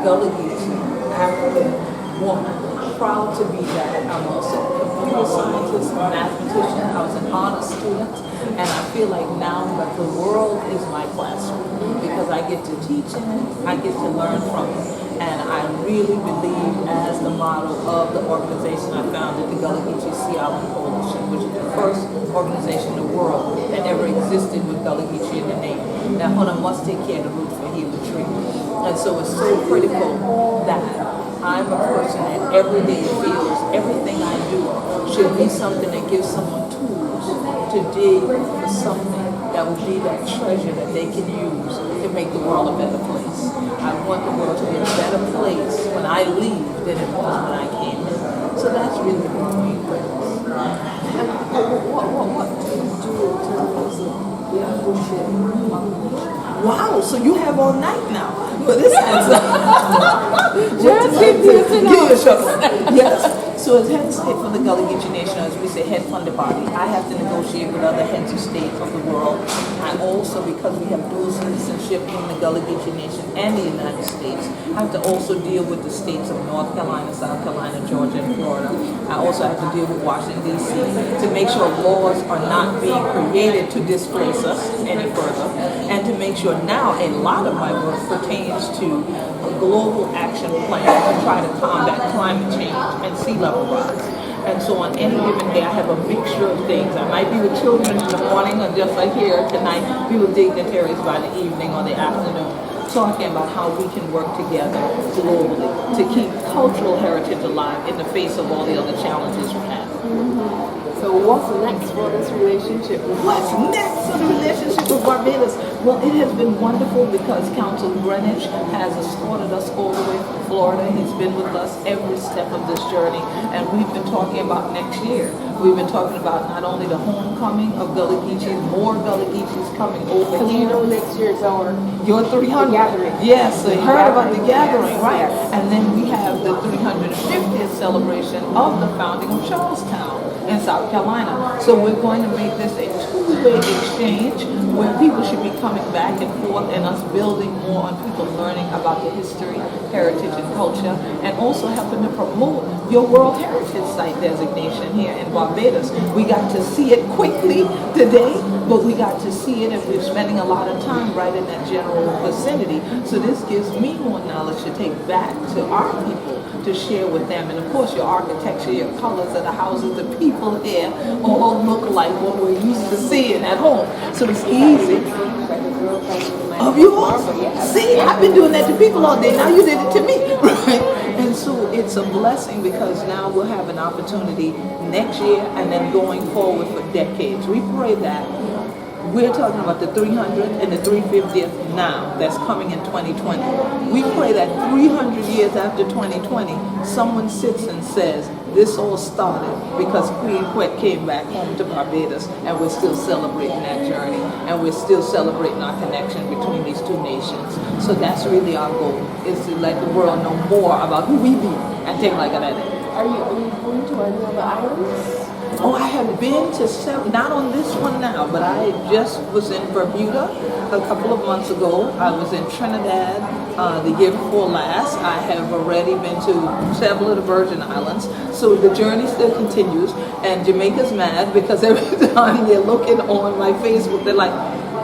Gullah Geechee, African woman, proud to be that. I'm also a computer scientist, mathematician. I was an honor student, and I feel like now that the world is my classroom because I get to teach in it, I get to learn from it, and I really believe, as the motto of the organization I founded, the Gullah Geechee Sea Island Coalition, which is the first organization in the world that ever existed with Gullah Geechee in the name. That Hona must take care of the root for heal the tree. And so it's so critical that I'm a person that every day feels everything I do should be something that gives someone tools to dig for something that will be that treasure that they can use to make the world a better place. I want the world to be a better place when I leave than it was when I came in. So that's really the main purpose. What do you do in terms of leadership? Wow, so you have all night now for this answer. Yes. So as head of state for the Gullah Geechee Nation, as we say, head funded body, I have to negotiate with other heads of state of the world. I also, because we have dual citizenship in the Gullah Geechee Nation and the United States, I have to also deal with the states of North Carolina, South Carolina, Georgia, and Florida. I also have to deal with Washington, D.C. to make sure laws are not being created to displace us any further, and to make sure now a lot of my work pertains to a global action plan to try to combat climate change and sea level rise. And so on any given day, I have a mixture of things. I might be with children in the morning, or just like here tonight, be with dignitaries by the evening or the afternoon, talking about how we can work together globally to keep cultural heritage alive in the face of all the other challenges we have. So what's next for this relationship? What's next for the relationship with Barbados? Well, it has been wonderful because Council Greenwich has escorted us all the way from Florida. He's been with us every step of this journey, and we've been talking about next year. We've been talking about not only the homecoming of Gullah Geechee, more Gullah Geechees coming over Because here. you know next year is our Your 300 gathering. Yes, so you heard about the gathering, Yes, right? yes. And then we have the 350th celebration of the founding of Charlestown in South Carolina. So we're going to make this a two-way exchange where people should be coming back and forth and us building more on people learning about the history, heritage, and culture, and also helping to promote your World Heritage Site designation here in Barbados. We got to see it quickly today, but we got to see it, and we're spending a lot of time right in that general vicinity. So this gives me more knowledge to take back to our people to share with them. And of course, your architecture, your colors of the houses, the people here all look like what we're used to seeing at home. So it's easy. Of yours? See, I've been doing that to people all day. Now you did it to me, right? And so it's a blessing because now we'll have an opportunity next year and then going forward for decades. We pray that we're talking about the 300th and the 350th now that's coming in 2020. We pray that 300 years after 2020, someone sits and says, this all started because Queen Quet came back home to Barbados, and we're still celebrating that journey, and we're still celebrating our connection between these two nations. So that's really our goal, is to let the world know more about who we be and things like that. Are you going to any other islands? Oh, I have been to several, not on this one now, but I just was in Bermuda a couple of months ago. I was in Trinidad the year before last. I have already been to several of the Virgin Islands. So the journey still continues, and Jamaica's mad because every time they're looking on my Facebook, they're like,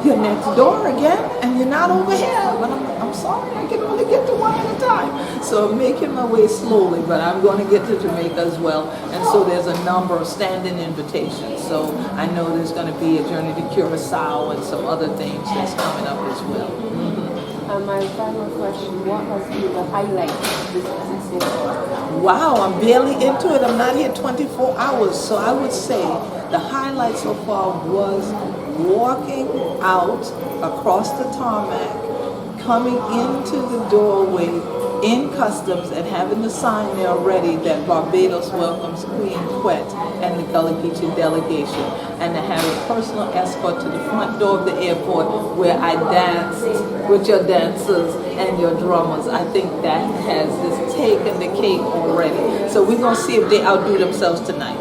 you're next door again, and you're not over here. But I'm sorry, I can only get to one at a time. So I'm making my way slowly, but I'm going to get to Jamaica as well. And so there's a number of standing invitations. So I know there's going to be a journey to Curacao and some other things that's coming up as well. And my final question, what has been the highlight of this visit so far? Wow, I'm barely into it. I'm not here 24 hours. So I would say the highlight so far was walking out across the tarmac, coming into the doorway in customs and having the sign there already that Barbados welcomes Queen Quet and the Gullah Geechee delegation, and to have a personal escort to the front door of the airport where I danced with your dancers and your drummers. I think that has just taken the cake already. So we're going to see if they outdo themselves tonight.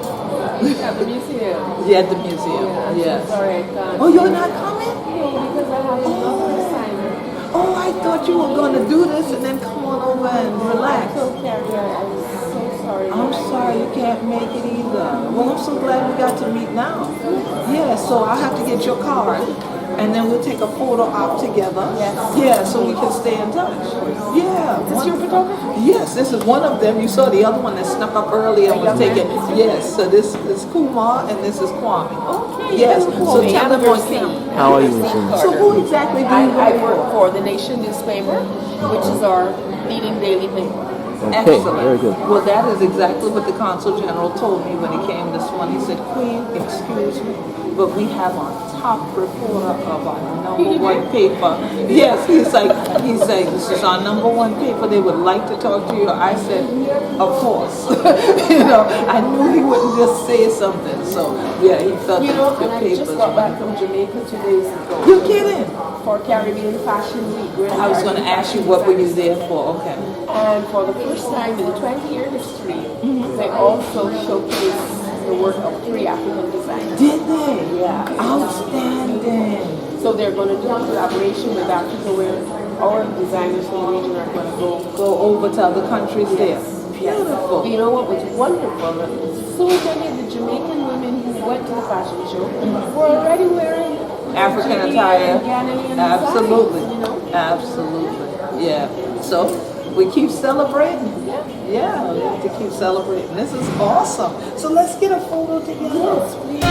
At the museum? Yeah, at the museum. Yeah, Yes. Sorry, I can't. Oh, you're not coming? No, because I have another assignment. Oh, I thought you were going to do this and then come on over and relax. So Carrie, I'm so sorry. I'm sorry you can't make it either. Well, I'm so glad we got to meet now. Yeah, so I'll have to get your card. And then we'll take a photo op together. Yes. Yeah, so we can stay in touch. Yeah. Is this your photographer? Yes, this is one of them. You saw the other one that snuck up earlier and was taken. Yes, so this is Kumar and this is Kwame. Okay. Yes, so tell them on camera. How are you, Miss Amy? So who exactly do you I work work for the Nation newspaper, which is our leading daily paper. Okay, Excellent. very good. Well, that is exactly what the consul general told me when he came this morning. He said, Queen, excuse me, but we have our top reporter of our number one paper. Yes, he's like, this is our number one paper. They would like to talk to you. I said, of course. I knew he wouldn't just say something. So, yeah, he felt You know, the and I papers. just got back from Jamaica 2 days ago You're kidding. for Caribbean Fashion Week. We're I was going to ask you, what were you there for? Okay. And for the first time in the 20-year history, they also showcased the work of 3 African designers. Did they? Yeah. Outstanding. So they're going to do a collaboration with Africa where our designers from the region are going to Go over to other countries there. Beautiful. You know what was wonderful? So many of the Jamaican women who went to the fashion show were already wearing African Nigerian attire. and Ghanaian Absolutely. designs, you know? Absolutely. Yeah. So we keep celebrating. Yeah. Yeah, we have to keep celebrating. This is awesome. So let's get a photo together. Yes, please.